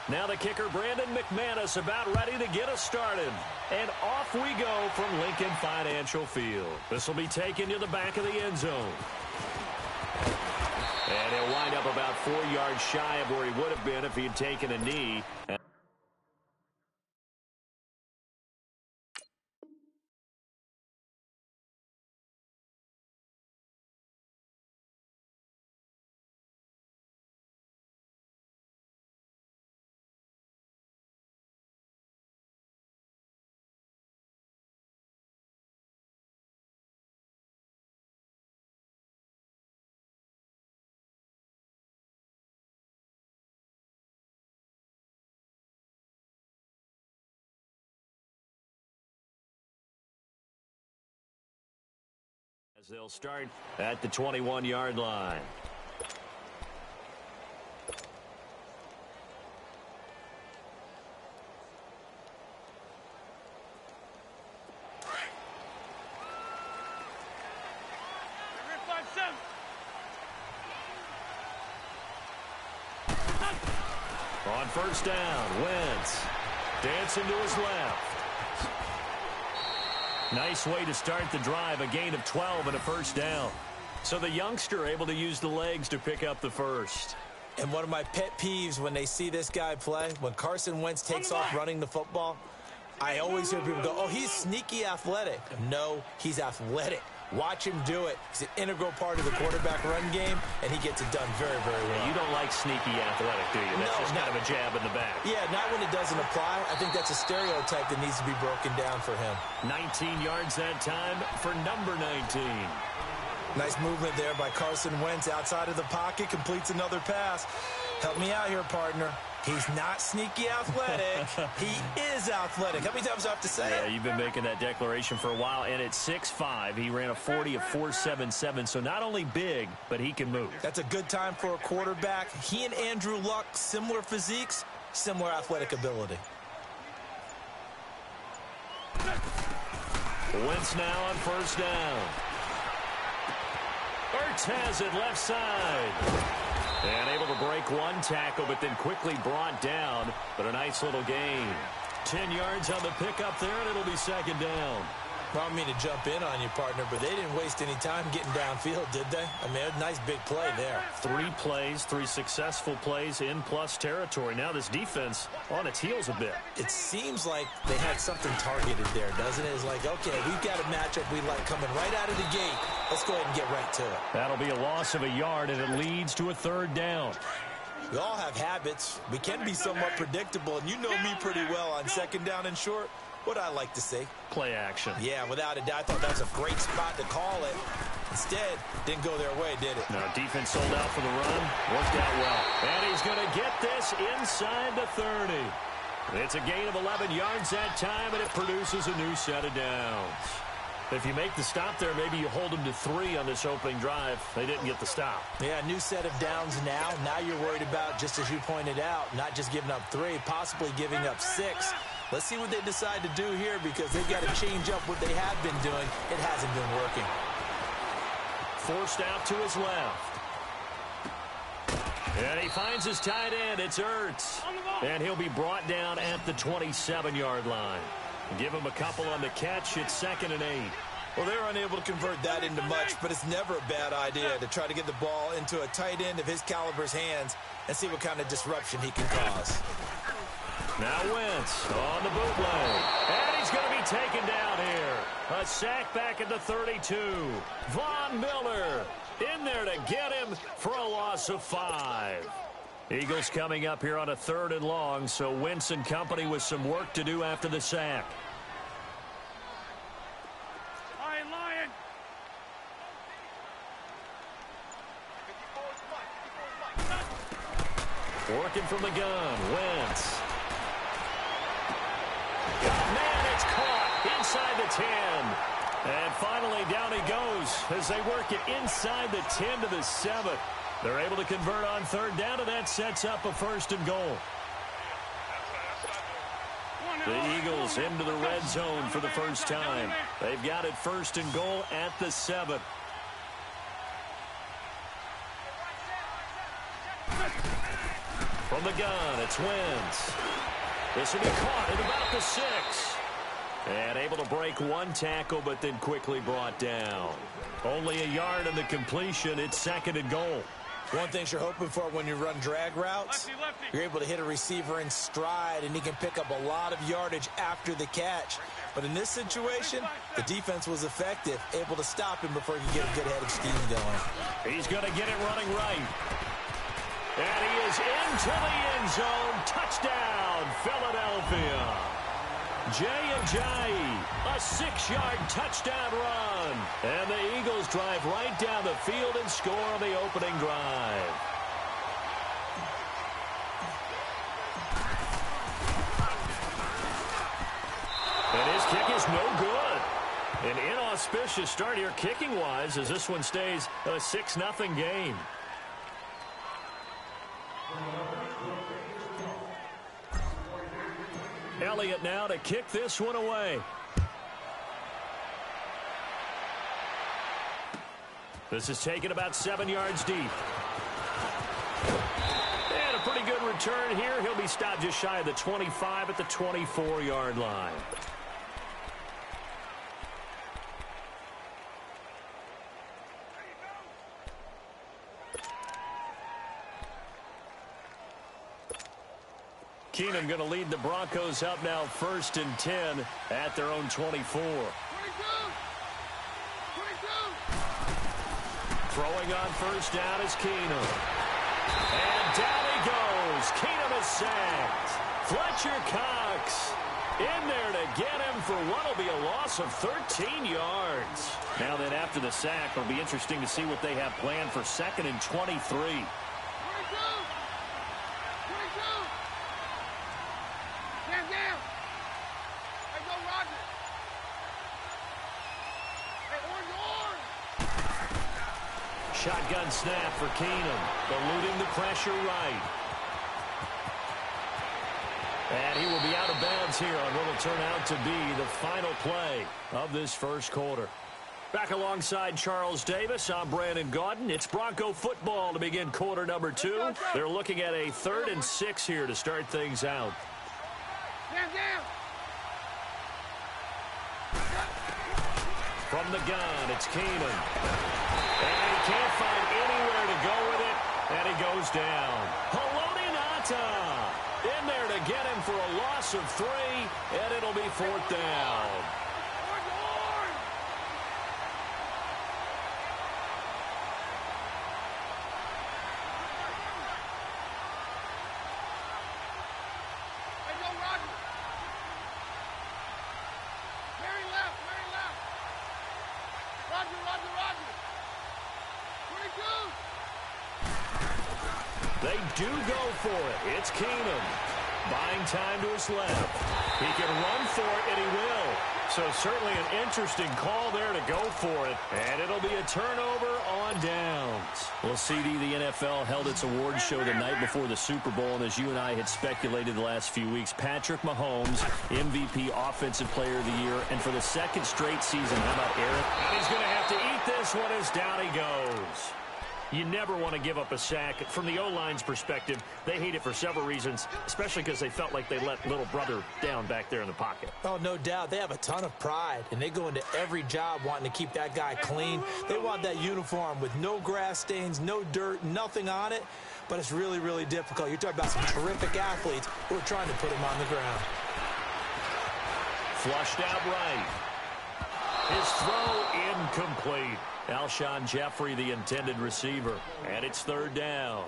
Now the kicker, Brandon McManus, about ready to get us started. And off we go from Lincoln Financial Field. This will be taken to the back of the end zone. And he'll wind up about 4 yards shy of where he would have been if he had taken a knee. As they'll start at the 21-yard line. On first down, Wentz dancing to his left. Nice way to start the drive, a gain of 12 and a first down. So the youngster able to use the legs to pick up the first. And one of my pet peeves when they see this guy play, when Carson Wentz takes off running the football, I always hear people go, oh, he's sneaky athletic. No, he's athletic. Watch him do it. He's an integral part of the quarterback run game, and he gets it done very, very well. Yeah, you don't like sneaky athletic, do you? That's just kind of a jab in the back. Yeah, not when it doesn't apply. I think that's a stereotype that needs to be broken down for him. 19 yards that time for number 19. Nice movement there by Carson Wentz outside of the pocket, completes another pass. Help me out here, partner. He's not sneaky athletic. He is athletic. How many times do I have to say it? Yeah, you've been making that declaration for a while. And at 6'5", he ran a 40 of 4.77. So not only big, but he can move. That's a good time for a quarterback. He and Andrew Luck, similar physiques, similar athletic ability. Wentz now on first down. Ertz has it left side. And able to break one tackle, but then quickly brought down. But a nice little gain. 10 yards on the pickup there, and it'll be second down. Well, I don't mean to jump in on you, partner, but they didn't waste any time getting downfield, did they? I mean, a nice big play there. 3 plays, 3 successful plays in plus territory. Now this defense on its heels a bit. It seems like they had something targeted there, doesn't it? It's like, okay, we've got a matchup we like coming right out of the gate. Let's go ahead and get right to it. That'll be a loss of a yard, and it leads to a third down. We all have habits. We can be somewhat predictable, and you know me pretty well on second down and short. What I like to see. Play action. Yeah, without a doubt. I thought that was a great spot to call it. Instead, didn't go their way, did it? No, defense sold out for the run. Worked out well. And he's going to get this inside the 30. It's a gain of 11 yards that time, and it produces a new set of downs. If you make the stop there, maybe you hold them to 3 on this opening drive. They didn't get the stop. Yeah, new set of downs now. Now you're worried about, just as you pointed out, not just giving up 3, possibly giving up 6. Let's see what they decide to do here, because they've got to change up what they have been doing. It hasn't been working. Forced out to his left. And he finds his tight end. It's Ertz. And he'll be brought down at the 27-yard line. Give him a couple on the catch. It's 2nd and 8. Well, they're unable to convert that into much, but it's never a bad idea to try to get the ball into a tight end of his caliber's hands and see what kind of disruption he can cause. Now Wentz on the bootleg. And he's going to be taken down here. A sack back at the 32. Von Miller in there to get him for a loss of 5. Eagles coming up here on a 3rd and long, so Wentz and company with some work to do after the sack. Lion. Working from the gun, Wentz. Man, it's caught inside the 10. And finally, down he goes as they work it inside the 10 to the 7. They're able to convert on 3rd down, and that sets up a 1st and goal. The Eagles into the red zone for the first time. They've got it 1st and goal at the 7. From the gun, it's Wentz. This will be caught at about the 6. And able to break one tackle, but then quickly brought down. Only a yard in the completion. It's 2nd and goal. One thing you're hoping for when you run drag routes, you're able to hit a receiver in stride, and he can pick up a lot of yardage after the catch. But in this situation, the defense was effective, able to stop him before he could get a good head of steam going. He's going to get it running right. And he is into the end zone. Touchdown, Philadelphia. Ajayi, a 6-yard touchdown run. And the Eagles drive right down the field and score on the opening drive. And his kick is no good. An inauspicious start here kicking-wise as this one stays a 6-0 game. Elliott now to kick this one away. This is taken about 7 yards deep. And a pretty good return here. He'll be stopped just shy of the 25 at the 24-yard line. Keenum going to lead the Broncos up now 1st and 10 at their own 24. 22. Throwing on first down is Keenum. And down he goes. Keenum is sacked. Fletcher Cox in there to get him for what will be a loss of 13 yards. Now then after the sack, it'll be interesting to see what they have planned for 2nd and 23. Shotgun snap for Keenum, eluding the pressure right. And he will be out of bounds here on what will turn out to be the final play of this first quarter. Back alongside Charles Davis, I'm Brandon Gaudin. It's Bronco football to begin quarter number 2. They're looking at a 3rd and 6 here to start things out. From the gun, it's Keenum. And he can't find anywhere to go with it, and he goes down. Haloti Ngata in there to get him for a loss of 3, and it'll be 4th down. They do go for it. It's Keenum. Buying time to his left. He can run for it, and he will. So certainly an interesting call there to go for it. And it'll be a turnover on downs. Well, CD, the NFL held its awards show the night before the Super Bowl. And as you and I had speculated the last few weeks, Patrick Mahomes, MVP Offensive Player of the Year. And for the 2nd straight season, how about Eric? And he's going to have to eat this one as down he goes. You never want to give up a sack. From the O-line's perspective, they hate it for several reasons, especially because they felt like they let little brother down back there in the pocket. Oh, no doubt. They have a ton of pride, and they go into every job wanting to keep that guy clean. They want that uniform with no grass stains, no dirt, nothing on it. But it's really, really difficult. You're talking about some terrific athletes who are trying to put him on the ground. Flushed out right. His throw incomplete. Alshon Jeffrey, the intended receiver. And it's 3rd down.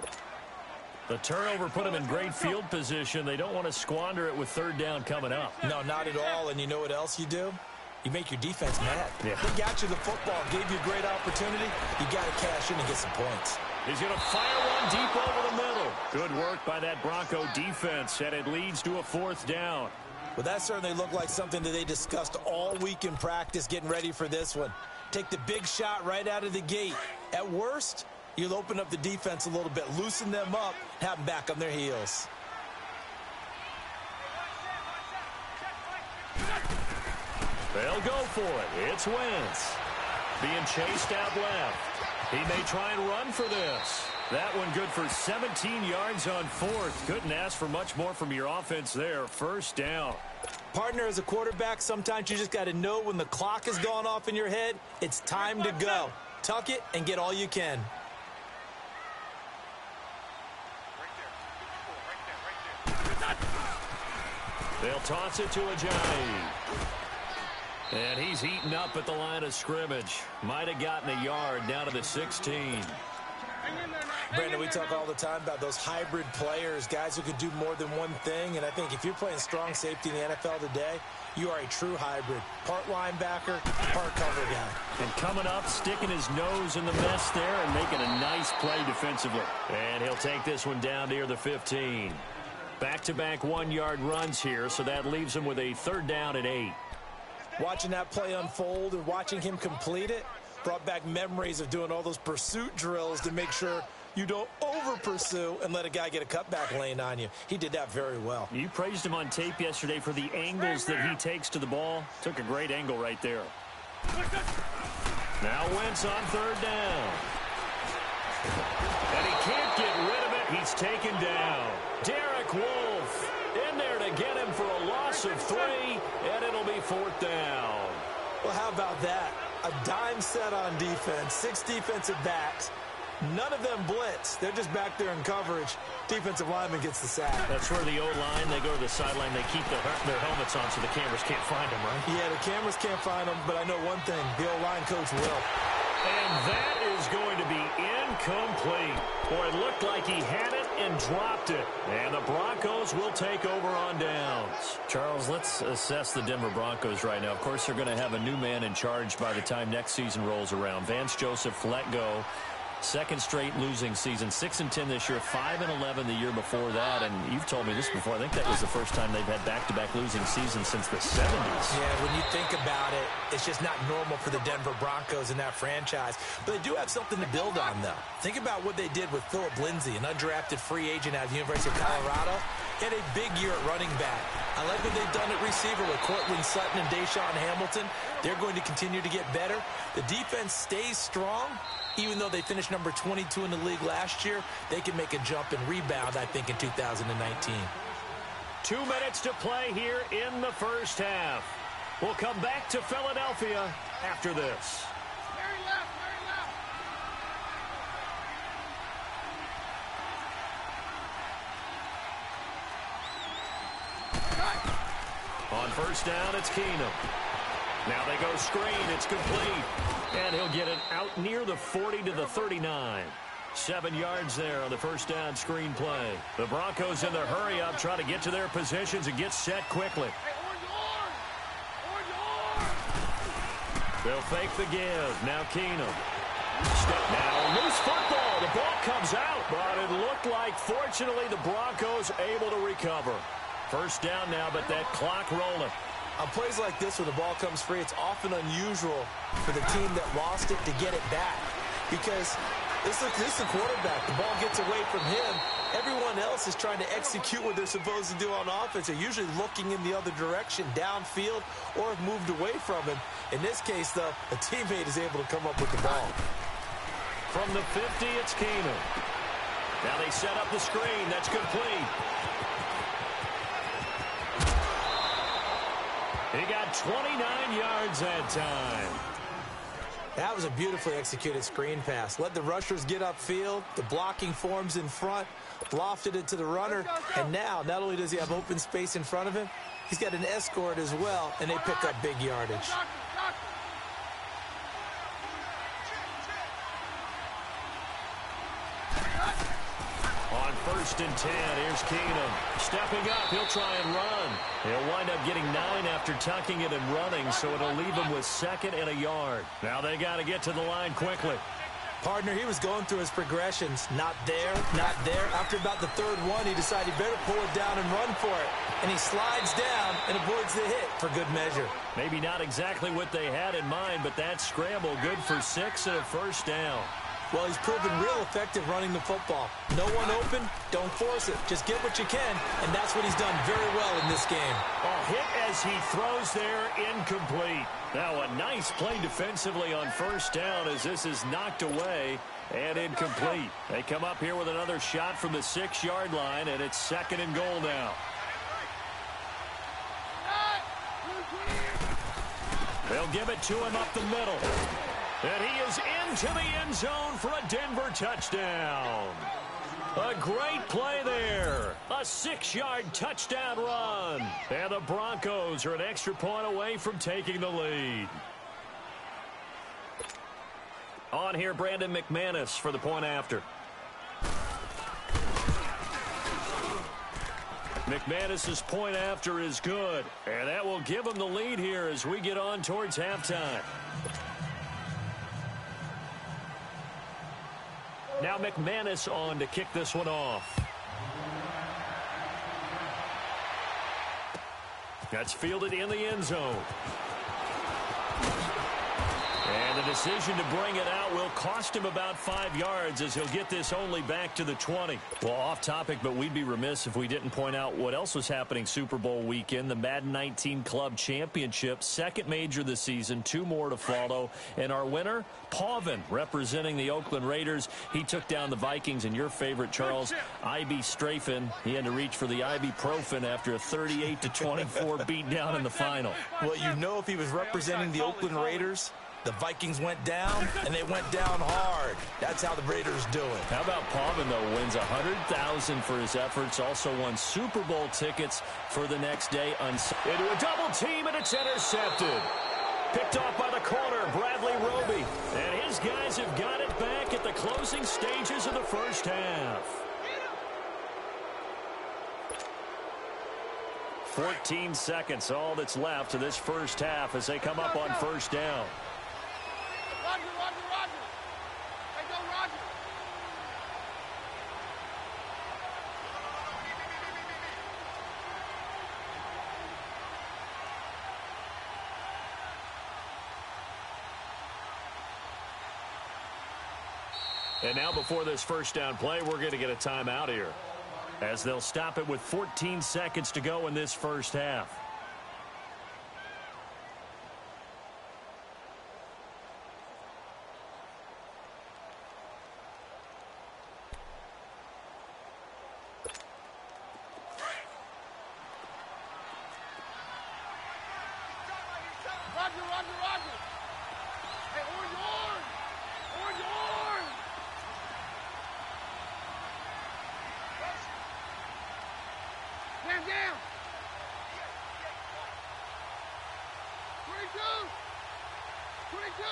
The turnover put him in great field position. They don't want to squander it with 3rd down coming up. No, not at all. And you know what else you do? You make your defense mad. Yeah. They got you the football, gave you a great opportunity. You got to cash in and get some points. He's going to fire one deep over the middle. Good work by that Bronco defense, and it leads to a 4th down. Well, that certainly looked like something that they discussed all week in practice, getting ready for this one. Take the big shot right out of the gate. At worst, you'll open up the defense a little bit, loosen them up, have them back on their heels. They'll go for it. It's Wentz. Being chased out left. He may try and run for this. That one good for 17 yards on fourth. Couldn't ask for much more from your offense there. First down. Partner, as a quarterback, sometimes you just got to know when the clock has gone off in your head, it's time to go. Tuck it and get all you can. They'll toss it to Ajayi. And he's heating up at the line of scrimmage. Might have gotten a yard down to the 16. Brandon, we talk all the time about those hybrid players, guys who could do more than one thing. And I think if you're playing strong safety in the NFL today, you are a true hybrid. Part linebacker, part cover guy. And coming up, sticking his nose in the mess there and making a nice play defensively. And he'll take this one down near the 15. Back-to-back one-yard runs here, so that leaves him with a third down and 8. Watching that play unfold and watching him complete it brought back memories of doing all those pursuit drills to make sure you don't over-pursue and let a guy get a cutback lane on you. He did that very well. You praised him on tape yesterday for the angles that he takes to the ball. Took a great angle right there. Now Wentz on third down. And he can't get rid of it. He's taken down. Derek Wolfe in there to get him for a loss of 3, and it'll be fourth down. Well, how about that? A dime set on defense, 6 defensive backs. None of them blitz. They're just back there in coverage. Defensive lineman gets the sack. That's where the O-line, they go to the sideline, they keep their helmets on so the cameras can't find them, right? Yeah, the cameras can't find them, but I know one thing. The O-line coach will. And that is going to be incomplete. Boy, it looked like he had it and dropped it. And the Broncos will take over on downs. Charles, let's assess the Denver Broncos right now. Of course, they're going to have a new man in charge by the time next season rolls around. Vance Joseph let go. Second straight losing season, 6-10 this year, 5-11 the year before that. And you've told me this before. I think that was the first time they've had back-to-back losing seasons since the 70s. Yeah, when you think about it, it's just not normal for the Denver Broncos in that franchise. But they do have something to build on, though. Think about what they did with Philip Lindsay, an undrafted free agent out of the University of Colorado. He had a big year at running back. I like what they've done at receiver with Cortland Sutton and Deshaun Hamilton. They're going to continue to get better. The defense stays strong. Even though they finished number 22 in the league last year, they can make a jump and rebound, I think, in 2019. 2 minutes to play here in the first half. We'll come back to Philadelphia after this. On first down, it's Keenum. Now they go screen. It's complete. And he'll get it out near the 40 to the 39. 7 yards there on the first down screen play. The Broncos in their hurry-up try to get to their positions and get set quickly. They'll fake the give. Now Keenum. Now loose football. The ball comes out, but it looked like, fortunately, the Broncos able to recover. First down now, but that clock rolling. On plays like this where the ball comes free, it's often unusual for the team that lost it to get it back. Because this is the quarterback. The ball gets away from him. Everyone else is trying to execute what they're supposed to do on offense. They're usually looking in the other direction, downfield, or have moved away from him. In this case, though, a teammate is able to come up with the ball. From the 50, it's Keenum. Now they set up the screen. That's complete. He got 29 yards that time. That was a beautifully executed screen pass. Let the rushers get upfield. The blocking forms in front. Lofted it to the runner. And now, not only does he have open space in front of him, he's got an escort as well, and they pick up big yardage. On first and 10, here's Keenum. Stepping up, he'll try and run. He'll wind up getting 9 after tucking it and running, so it'll leave him with 2nd and a yard. Now they got to get to the line quickly. Partner, he was going through his progressions. Not there, not there. After about the 3rd one, he decided he better pull it down and run for it. And he slides down and avoids the hit for good measure. Maybe not exactly what they had in mind, but that scramble good for 6 and a first down. Well, he's proven real effective running the football. No one open, don't force it. Just get what you can, and that's what he's done very well in this game. A hit as he throws there, incomplete. Now a nice play defensively on first down as this is knocked away And incomplete. They come up here with another shot from the 6-yard line, and it's 2nd and goal now. They'll give it to him up the middle. And he is into the end zone for a Denver touchdown. A great play there. A 6-yard touchdown run. And the Broncos are an extra point away from taking the lead. On here, Brandon McManus for the point after. McManus's point after is good. And that will give him the lead here as we get on towards halftime. Now McManus on to kick this one off. That's fielded in the end zone. And the decision to bring it out will cost him about 5 yards as he'll get this only back to the 20. Well, off topic, but we'd be remiss if we didn't point out what else was happening Super Bowl weekend. The Madden 19 Club Championship, second major this season, 2 more to follow. And our winner, Pavin, representing the Oakland Raiders. He took down the Vikings, and your favorite, Charles, IB Strafen. He had to reach for the ibuprofen after a 38-24 beatdown in the final. Well, you know, if he was representing the Oakland Raiders, the Vikings went down, and they went down hard. That's how the Raiders do it. How about Pavin, though, wins $100,000 for his efforts, also won Super Bowl tickets for the next day. Into a double team, and it's intercepted. Picked off by the corner, Bradley Roby. And his guys have got it back at the closing stages of the first half. 14 seconds, all that's left to this first half as they come up on first down. Roger, Roger, Roger. Hey, go, Roger. And now before this first down play, we're going to get a timeout here, as they'll stop it with 14 seconds to go in this first half. Roger, Roger, Roger. Hey, orange, orange. Orange, orange. Stand down. 22. 22.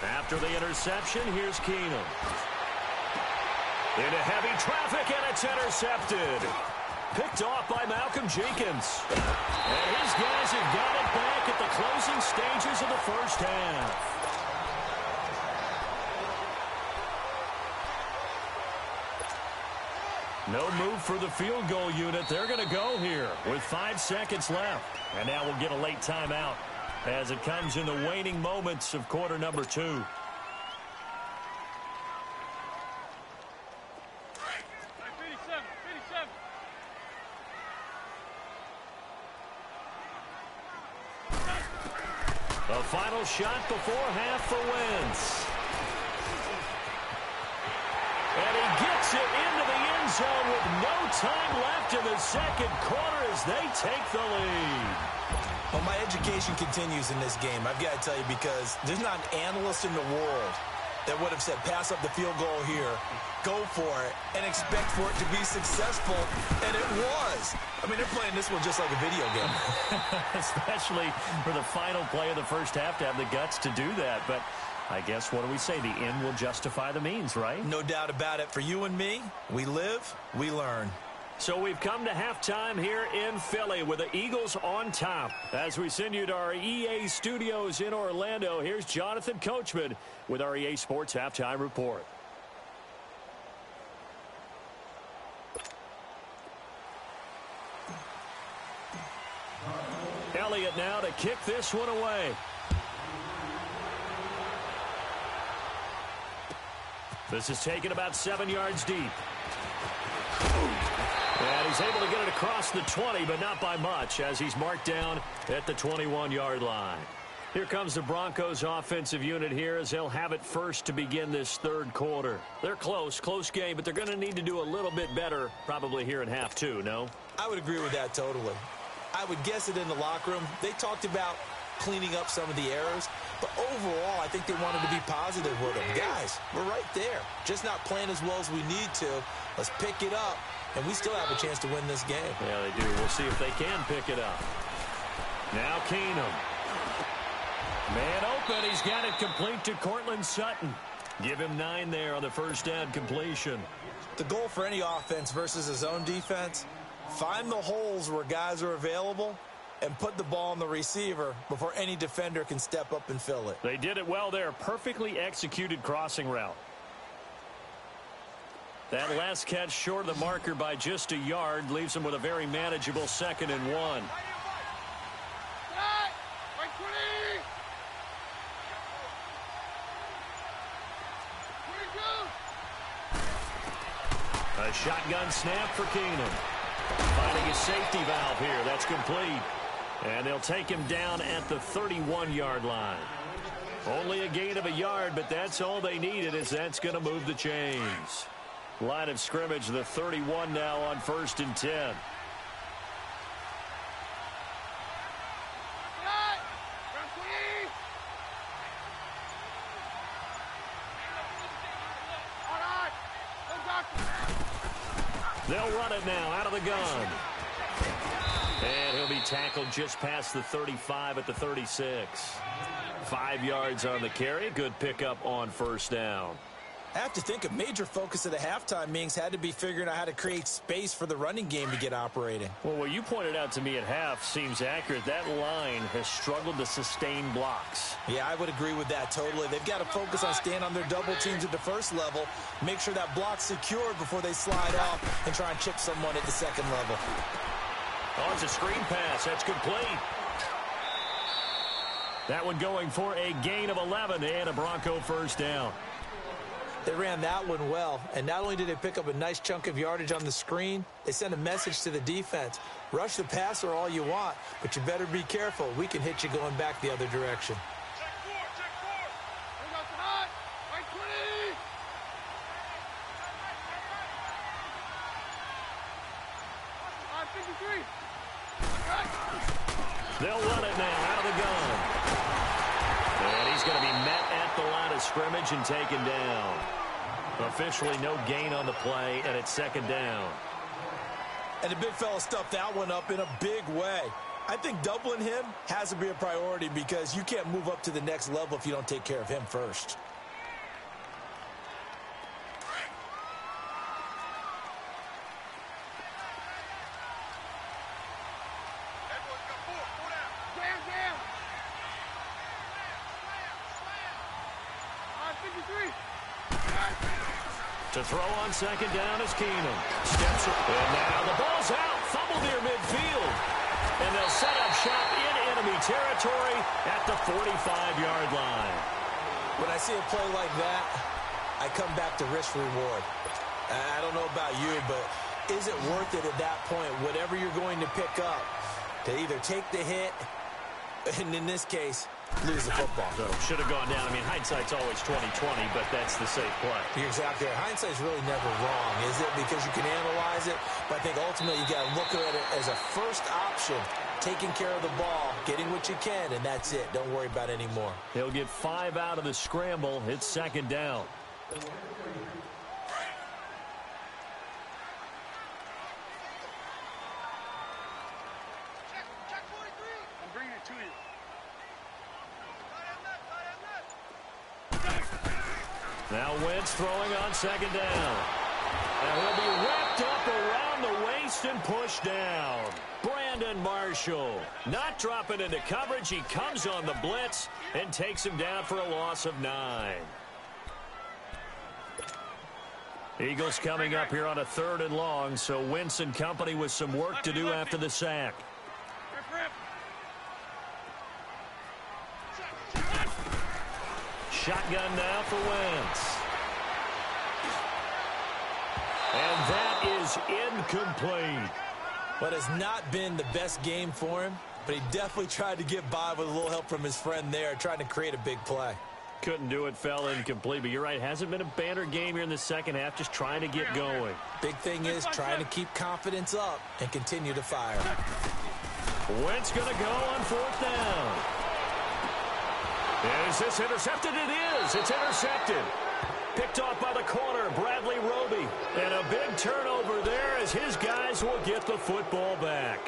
After the interception, here's Keenum. Into heavy traffic, and it's intercepted. Picked off by Malcolm Jenkins. And his guys have got it back at the closing stages of the first half. No move for the field goal unit. They're going to go here with 5 seconds left. And now we'll get a late timeout as it comes in the waning moments of quarter number 2. 57, 57. The final shot before half for Wentz. And he gets it into the end zone with no time left in the second quarter as they take the lead. Well, my education continues in this game, I've got to tell you, because there's not an analyst in the world that would have said pass up the field goal here, go for it, and expect for it to be successful, and it was. I mean, they're playing this one just like a video game. Especially for the final play of the first half to have the guts to do that. But I guess, what do we say? The end will justify the means, right? No doubt about it. For you and me, we live, we learn. So we've come to halftime here in Philly with the Eagles on top. As we send you to our EA studios in Orlando, here's Jonathan Coachman with our EA Sports Halftime Report. Elliott now to kick this one away. This is taken about 7 yards deep. And he's able to get it across the 20, but not by much, as he's marked down at the 21-yard line. Here comes the Broncos offensive unit here as they'll have it first to begin this third quarter. They're close game, but they're going to need to do a little bit better probably here in half two, no? I would agree with that totally. I would guess it in the locker room. They talked about cleaning up some of the errors, but overall I think they wanted to be positive with them. Guys, we're right there. Just not playing as well as we need to. Let's pick it up, and we still have a chance to win this game. Yeah, they do. We'll see if they can pick it up. Now Keenum. Man open. He's got it complete to Cortland Sutton. Give him 9 there on the first down completion. The goal for any offense versus a zone defense, find the holes where guys are available and put the ball on the receiver before any defender can step up and fill it. They did it well there. Perfectly executed crossing route. That last catch short of the marker by just a yard leaves him with a very manageable 2nd and 1. A shotgun snap for Keenum. Finding his safety valve here. That's complete. And they'll take him down at the 31-yard line. Only a gain of a yard, but that's all they needed, as that's going to move the chains. Line of scrimmage, the 31 now on 1st and 10. They'll run it now out of the gun. And he'll be tackled just past the 35 at the 36. 5 yards on the carry. Good pickup on first down. I have to think a major focus of the halftime meetings had to be figuring out how to create space for the running game to get operating. Well, what you pointed out to me at half seems accurate. That line has struggled to sustain blocks. Yeah, I would agree with that totally. They've got to focus on staying on their double teams at the first level, make sure that block's secured before they slide off and try and chip someone at the second level. Oh, it's a screen pass. That's complete. That one going for a gain of 11 and a Bronco first down. They ran that one well, and not only did they pick up a nice chunk of yardage on the screen, they sent a message to the defense. Rush the passer all you want, but you better be careful. We can hit you going back the other direction. Check 4. We got the hot. Right 20. They'll run it now out of the gun. And he's going to be met at the line of scrimmage and taken down. Officially no gain on the play, and it's 2nd down. And the big fella stuffed that one up in a big way. I think doubling him has to be a priority because you can't move up to the next level if you don't take care of him first. To throw on 2nd down is Keenum. Steps up. And now the ball's out. Fumble near midfield. And they'll set up shop in enemy territory at the 45-yard line. When I see a play like that, I come back to risk reward. I don't know about you, but is it worth it at that point, whatever you're going to pick up, to either take the hit, and in this case, lose the football? So should have gone down. I mean, hindsight's always 20/20, but that's the safe play. You're exactly right. Hindsight's really never wrong, is it? Because you can analyze it, but I think ultimately you got to look at it as a first option, taking care of the ball, getting what you can, and that's it. Don't worry about it anymore. He'll get 5 out of the scramble. It's 2nd down. Check 43. I'm bringing it to you. Now Wentz throwing on 2nd down. And he'll be wrapped up around the waist and pushed down. Brandon Marshall not dropping into coverage. He comes on the blitz and takes him down for a loss of 9. Eagles coming up here on a 3rd and long, so Wentz and company with some work to do after the sack. Shotgun now for Wentz. And that is is incomplete. What has not been the best game for him, but he definitely tried to get by with a little help from his friend there, trying to create a big play. Couldn't do it, fell incomplete, but you're right. Hasn't been a banner game here in the second half, just trying to get going. Big thing is trying to keep confidence up and continue to fire. Wentz going to go on fourth down. Is this intercepted? It is. It's intercepted. Picked off by the corner, Bradley Roby. And a big turnover there as his guys will get the football back.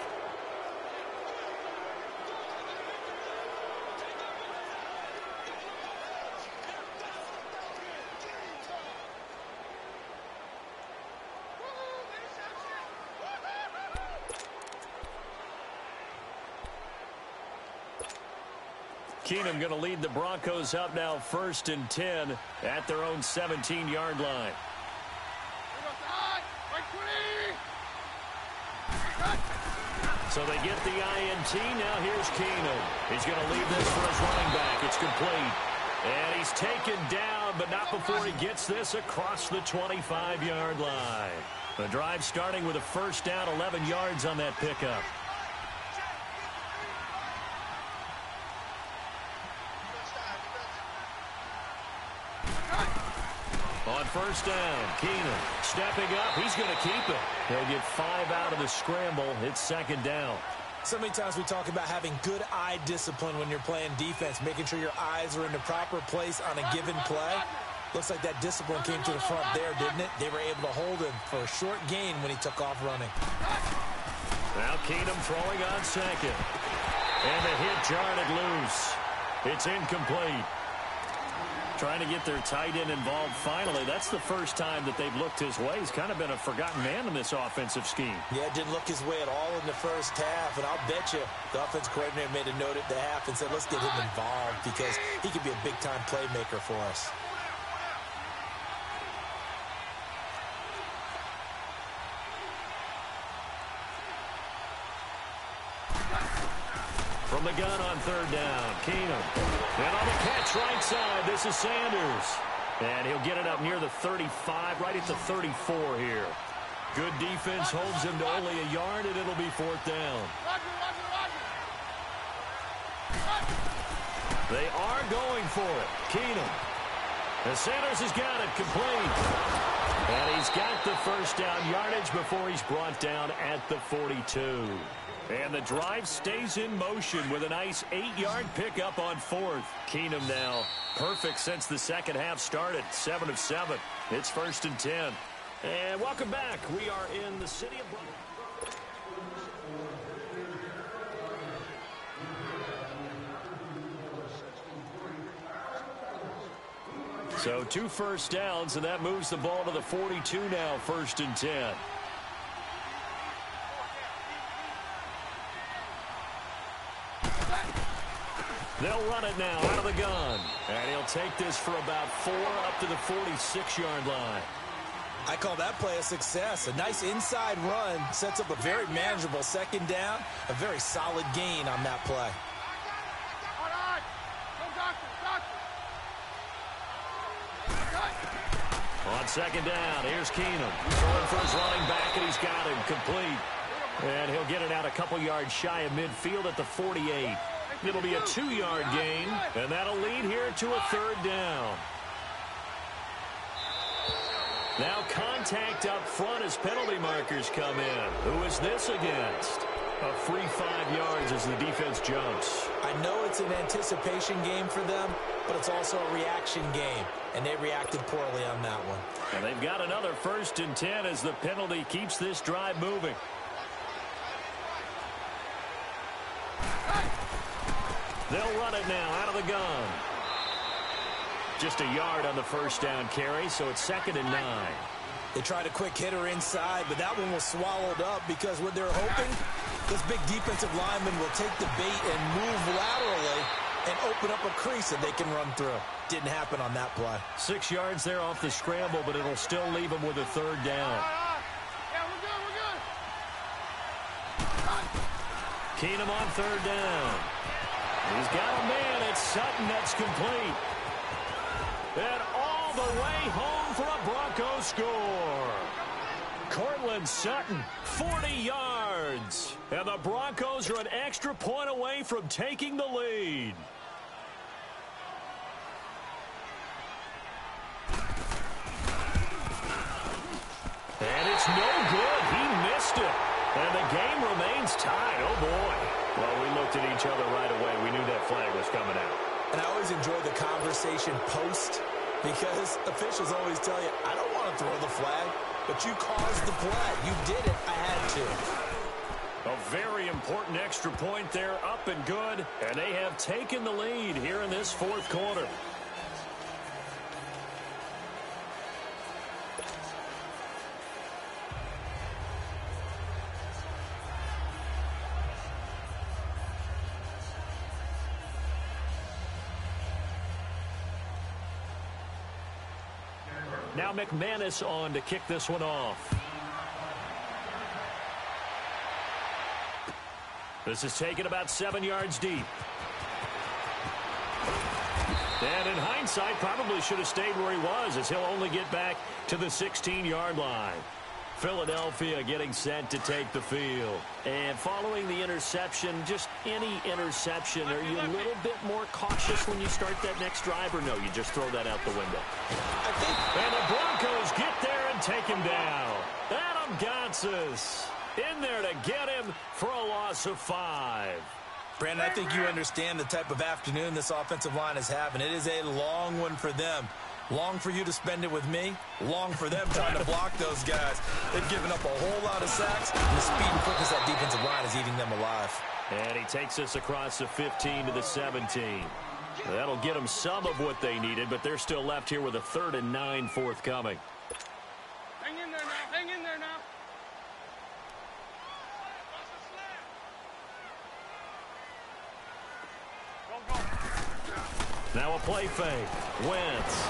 Keenum going to lead the Broncos up now 1st and 10 at their own 17-yard line. So they get the INT. Now here's Keenum. He's going to leave this for his running back. It's complete. And he's taken down, but not before he gets this across the 25-yard line. The drive starting with a first down, 11 yards on that pickup. On first down, Keenum stepping up. He's going to keep it. They'll get 5 out of the scramble. It's second down. So many times we talk about having good eye discipline when you're playing defense, making sure your eyes are in the proper place on a given play. Looks like that discipline came to the front there, didn't it? They were able to hold him for a short gain when he took off running. Now Keenum throwing on second. And the hit jarred it loose. It's incomplete. Trying to get their tight end involved finally. That's the first time that they've looked his way. He's kind of been a forgotten man in this offensive scheme. Yeah, it didn't look his way at all in the first half. And I'll bet you the offense coordinator made a note at the half and said, let's get him involved because he could be a big-time playmaker for us. From the gun on third down, Keenum. And on the catch right side, this is Sanders. And he'll get it up near the 35, right at the 34 here. Good defense holds him to only a yard, and it'll be fourth down. They are going for it. Keenum. And Sanders has got it complete. And he's got the first down yardage before he's brought down at the 42. And the drive stays in motion with a nice 8-yard pickup on fourth. Keenum now perfect since the second half started. 7 of 7. It's 1st and 10. And welcome back. We are in the city of So 2 first downs, and that moves the ball to the 42 now, 1st and 10. They'll run it now out of the gun. And he'll take this for about 4 up to the 46-yard line. I call that play a success. A nice inside run sets up a very manageable second down. A very solid gain on that play. On second down, here's Keenum. Throwing for his running back, and he's got him complete. And he'll get it out a couple yards shy of midfield at the 48. It'll be a 2-yard gain, and that'll lead here to a third down. Now contact up front as penalty markers come in. Who is this against? A free 5 yards as the defense jumps. I know it's an anticipation game for them, but it's also a reaction game, and they reacted poorly on that one. And they've got another 1st and 10 as the penalty keeps this drive moving. They'll run it now out of the gun. Just a yard on the first down carry, so it's 2nd and 9. They tried a quick hitter inside, but that one was swallowed up because what they're hoping, this big defensive lineman will take the bait and move laterally and open up a crease that they can run through. Didn't happen on that play. 6 yards there off the scramble, but it'll still leave them with a third down. Yeah, we're good. Keenum on third down. He's got a man. It's Sutton that's complete. And all the way home for a Broncos score. Cortland Sutton, 40 yards. And the Broncos are an extra point away from taking the lead. And it's no good. He missed it. And the game remains tied. Oh, boy. Well, we looked at each other right away. We knew that flag was coming out. And I always enjoy the conversation post because officials always tell you, I don't want to throw the flag, but you caused the play. You did it. I had to. A very important extra point there, up and good. And they have taken the lead here in this fourth quarter. Now McManus on to kick this one off. This is taken about 7 yards deep. And in hindsight, probably should have stayed where he was, as he'll only get back to the 16-yard line. Philadelphia getting set to take the field. And following the interception, just any interception, are you a little bit more cautious when you start that next drive, or no, you just throw that out the window? And the Broncos get there and take him down. Adam Gotsis in there to get him for a loss of 5. Brandon, I think you understand the type of afternoon this offensive line is having. It is a long one for them. Long for you to spend it with me. Long for them trying to block those guys. They've given up a whole lot of sacks, and the speed and quickness of that defensive line is eating them alive. And he takes us across the 15 to the 17. That'll get them some of what they needed, but they're still left here with a 3rd and 9 forthcoming. Hang in there now. Hang in there now. Now a play fake. Wentz.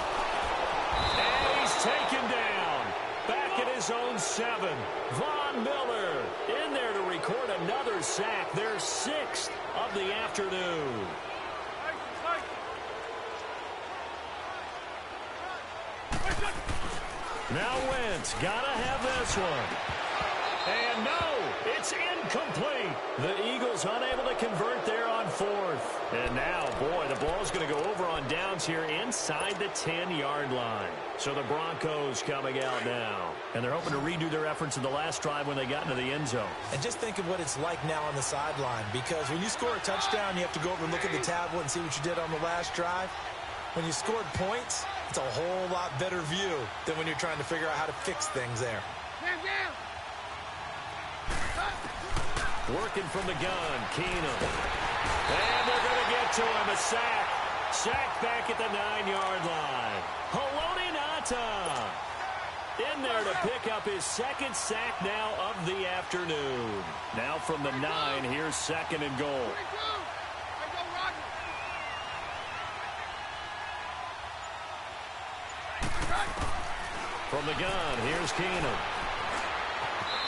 And he's taken down. Back at his own 7. Von Miller in there to record another sack. Their 6th of the afternoon. Now Wentz gotta have this one. And no, it's incomplete. The Eagles unable to convert there on 4th. And now, boy, the ball's going to go over on downs here inside the 10-yard line. So the Broncos coming out now. And they're hoping to redo their efforts in the last drive when they got into the end zone. And just think of what it's like now on the sideline, because when you score a touchdown, you have to go over and look at the tablet and see what you did on the last drive. When you scored points, it's a whole lot better view than when you're trying to figure out how to fix things there. Working from the gun, Keenum. And they're going to get to him, a sack. Sack back at the 9-yard line. Haloti Ngata in there to pick up his 2nd sack now of the afternoon. Now from the 9, here's 2nd and goal. From the gun, here's Keenum.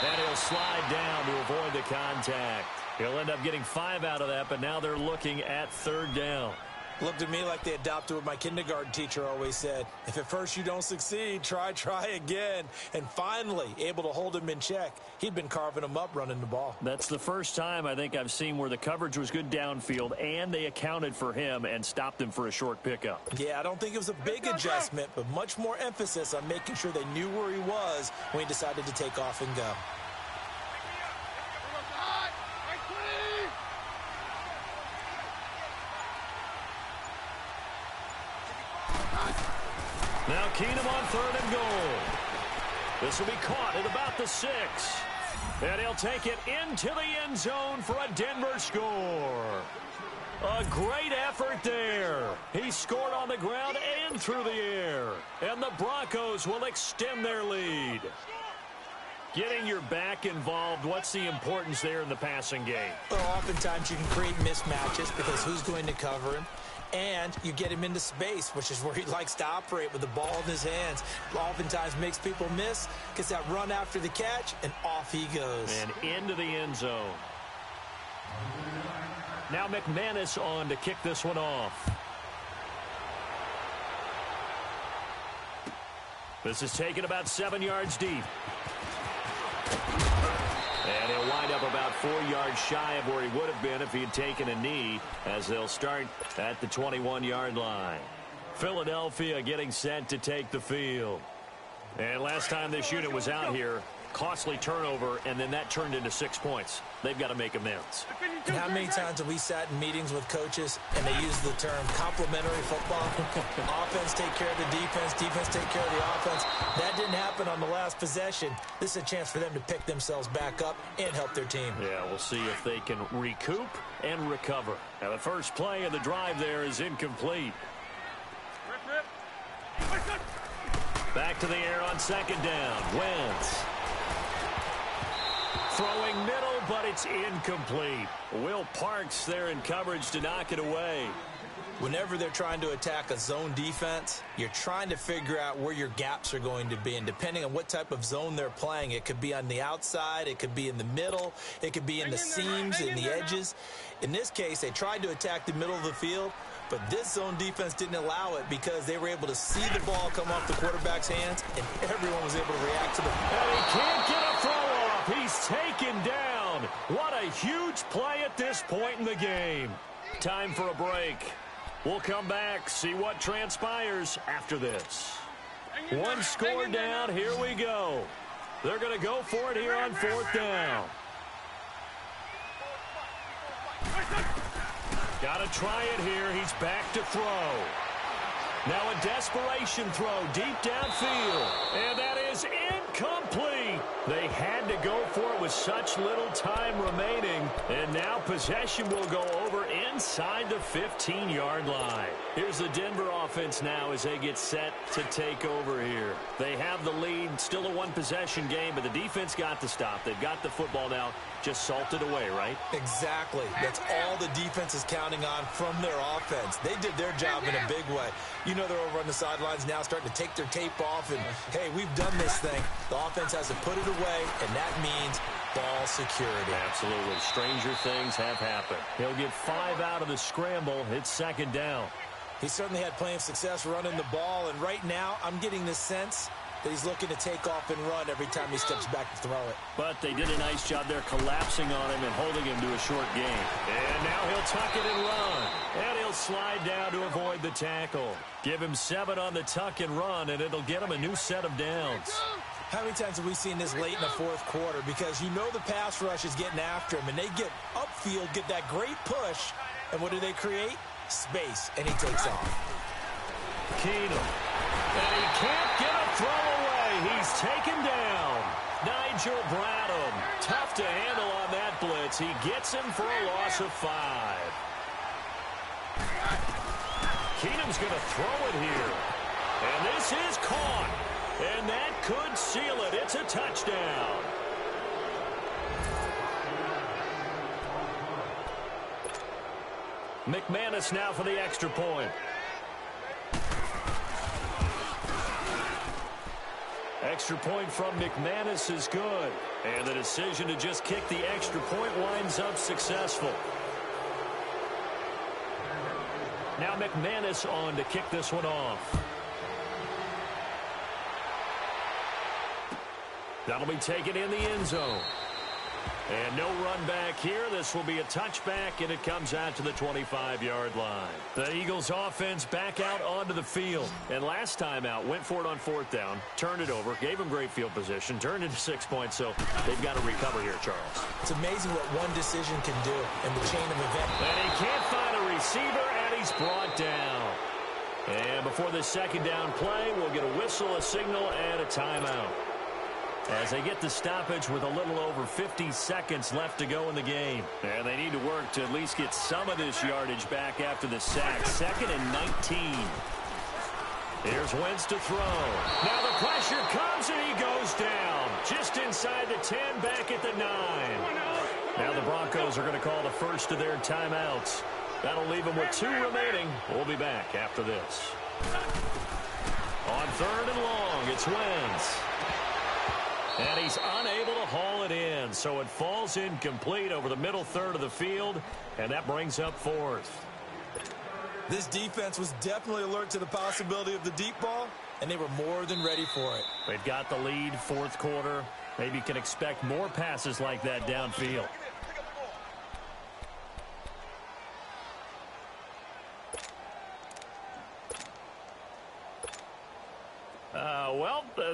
And he'll slide down to avoid the contact. He'll end up getting 5 out of that, but now they're looking at 3rd down. Looked to me like they adopted what my kindergarten teacher always said. If at first you don't succeed, try again. And finally, able to hold him in check. He'd been carving him up running the ball. That's the first time I think I've seen where the coverage was good downfield and they accounted for him and stopped him for a short pickup. Yeah, I don't think it was a big adjustment, but much more emphasis on making sure they knew where he was when he decided to take off and go. Now Keenum on 3rd and goal. This will be caught at about the 6. And he'll take it into the end zone for a Denver score. A great effort there. He scored on the ground and through the air. And the Broncos will extend their lead. Getting your back involved, what's the importance there in the passing game? Well, oftentimes you can create mismatches because who's going to cover him? And you get him into space, which is where he likes to operate with the ball in his hands. Oftentimes makes people miss, gets that run after the catch, and off he goes. And into the end zone. Now McManus on to kick this one off. This is taken about 7 yards deep. And he'll wind up about 4 yards shy of where he would have been if he had taken a knee, as they'll start at the 21-yard line. Philadelphia getting set to take the field. And last time this unit was out here, costly turnover, and then that turned into 6 points. They've got to make amends. And how many times have we sat in meetings with coaches and they use the term complementary football? Offense take care of the defense, defense take care of the offense. That didn't happen on the last possession. This is a chance for them to pick themselves back up and help their team. Yeah, we'll see if they can recoup and recover. Now the first play of the drive there is incomplete. Back to the air on second down. Wentz. Throwing middle, but it's incomplete. Will Parks there in coverage to knock it away. Whenever they're trying to attack a zone defense, you're trying to figure out where your gaps are going to be. And depending on what type of zone they're playing, it could be on the outside, it could be in the middle, it could be in the seams, in the edges. In this case, they tried to attack the middle of the field, but this zone defense didn't allow it because they were able to see the ball come off the quarterback's hands, and everyone was able to react to the... And he can't get a throw off. He's taken down. What a huge play at this point in the game. Time for a break. We'll come back, see what transpires after this. One score down, here we go. They're going to go for it here on fourth down. Got to try it here. He's back to throw. Now a desperation throw deep downfield. And that is incomplete. They had to go for it with such little time remaining. And now possession will go over inside the 15-yard line. Here's the Denver offense now as they get set to take over here. They have the lead, still a one-possession game, but the defense got the stop. They've got the football now, just salted away, right? Exactly. That's all the defense is counting on from their offense. They did their job in a big way. You know they're over on the sidelines now starting to take their tape off, and, hey, we've done this thing. The offense has to put it away, and that means ball security. Absolutely. Stranger things have happened. He'll get 5 out of the scramble. It's second down. He certainly had plenty of success running the ball, and right now I'm getting the sense that he's looking to take off and run every time he steps back to throw it. But they did a nice job there collapsing on him and holding him to a short gain. And now he'll tuck it and run. And he'll slide down to avoid the tackle. Give him 7 on the tuck and run, and it'll get him a new set of downs. How many times have we seen this late in the fourth quarter? Because you know the pass rush is getting after him, and they get upfield, get that great push, and what do they create? Space, and he takes off. Keenum. And he can't get a throw away. He's taken down. Nigel Bradham. Tough to handle on that blitz. He gets him for a loss of 5. Keenum's going to throw it here. And this is caught. And that could seal it. It's a touchdown. McManus now for the extra point. Extra point from McManus is good. And the decision to just kick the extra point winds up successful. Now McManus on to kick this one off. That'll be taken in the end zone. And no run back here. This will be a touchback, and it comes out to the 25-yard line. The Eagles offense back out onto the field. And last time out, went for it on fourth down, turned it over, gave them great field position, turned into 6 points, so they've got to recover here, Charles. It's amazing what one decision can do in the chain of events. And he can't find a receiver, and he's brought down. And before this second down play, we'll get a whistle, a signal, and a timeout. As they get the stoppage with a little over 50 seconds left to go in the game. And they need to work to at least get some of this yardage back after the sack. 2nd and 19. Here's Wentz to throw. Now the pressure comes and he goes down. Just inside the 10, back at the 9. Now the Broncos are going to call the first of their timeouts. That'll leave them with 2 remaining. We'll be back after this. On 3rd and long, it's Wentz. And he's unable to haul it in, so it falls incomplete over the middle third of the field, and that brings up 4th. This defense was definitely alert to the possibility of the deep ball, and they were more than ready for it. They've got the lead, 4th quarter. Maybe you can expect more passes like that downfield.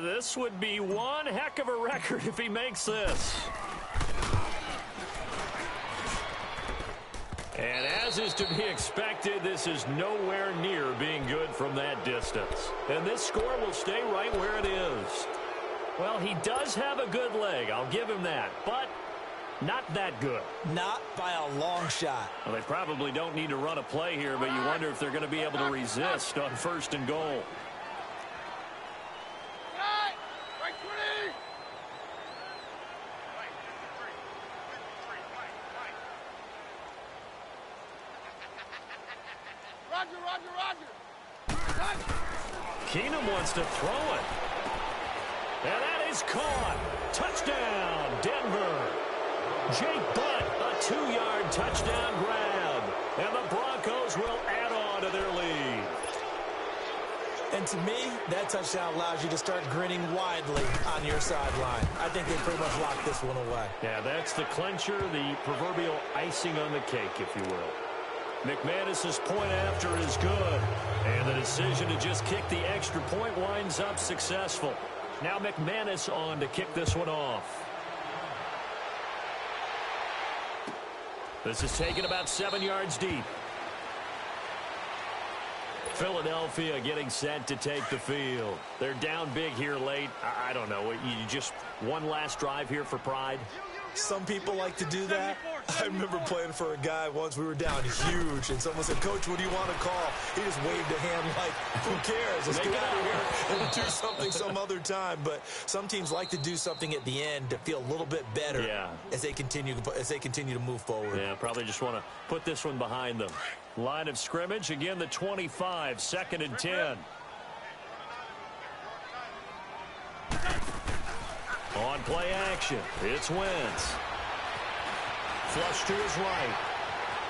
This would be one heck of a record if he makes this. And as is to be expected, this is nowhere near being good from that distance. And this score will stay right where it is. Well, he does have a good leg, I'll give him that, but not that good. Not by a long shot. Well, they probably don't need to run a play here, but you wonder if they're going to be able to resist on 1st and goal. Keenum wants to throw it. And that is caught. Touchdown, Denver. Jake Butt, a 2-yard touchdown grab. And the Broncos will add on to their lead. And to me, that touchdown allows you to start grinning widely on your sideline. I think they pretty much locked this one away. Yeah, that's the clincher, the proverbial icing on the cake, if you will. McManus's point after is good. And the decision to just kick the extra point winds up successful. Now McManus on to kick this one off. This is taken about 7 yards deep. Philadelphia getting set to take the field. They're down big here late. I don't know. You just one last drive here for pride? Some people like to do that. I remember playing for a guy once. We were down huge, and someone said, "Coach, what do you want to call?" He just waved a hand like, who cares? Let's get out of here and do something some other time. But some teams like to do something at the end to feel a little bit better as they continue to move forward. Yeah, probably just want to put this one behind them. Line of scrimmage, again, the 25, 2nd and 10. On play action, it's Wentz. Flush to his right.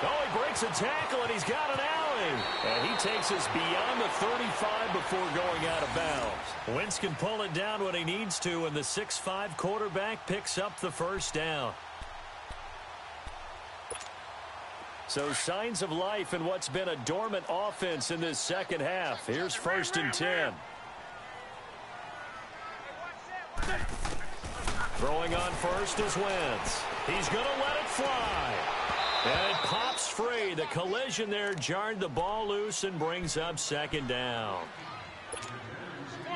Oh, he breaks a tackle, and he's got an alley. And he takes us beyond the 35 before going out of bounds. Wentz can pull it down when he needs to, and the 6'5" quarterback picks up the first down. So signs of life in what's been a dormant offense in this second half. Here's 1st and 10. Throwing on first is Wentz. He's going to let it fly. And it pops free. The collision there jarred the ball loose and brings up 2nd down.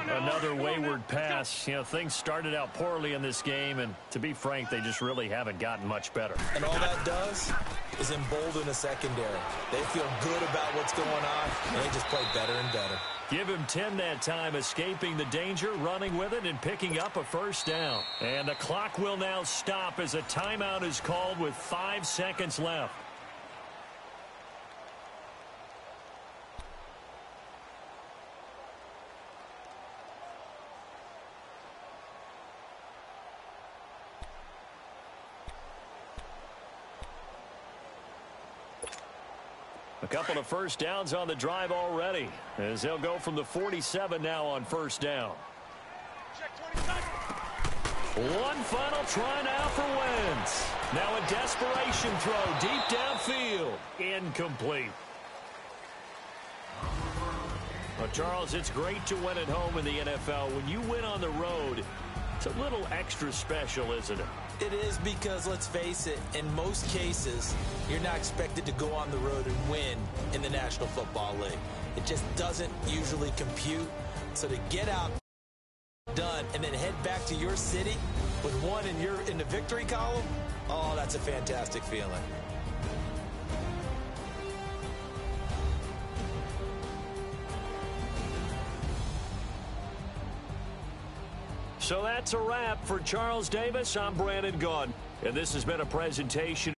Another wayward pass. You know, things started out poorly in this game, and to be frank, they just really haven't gotten much better. And all that does is embolden a secondary. They feel good about what's going on, and they just play better and better. Give him 10 that time, escaping the danger, running with it, and picking up a first down. And the clock will now stop as a timeout is called with 5 seconds left. A couple of first downs on the drive already, as they'll go from the 47 now on first down. One final try now for Wentz. Now a desperation throw deep downfield. Incomplete. Well, Charles, it's great to win at home in the NFL. When you win on the road, it's a little extra special, isn't it? It is, because, let's face it, in most cases, you're not expected to go on the road and win in the National Football League. It just doesn't usually compute. So to get out done and then head back to your city with one in the victory column, oh, that's a fantastic feeling. So that's a wrap for Charles Davis. I'm Brandon Gaudin, and this has been a presentation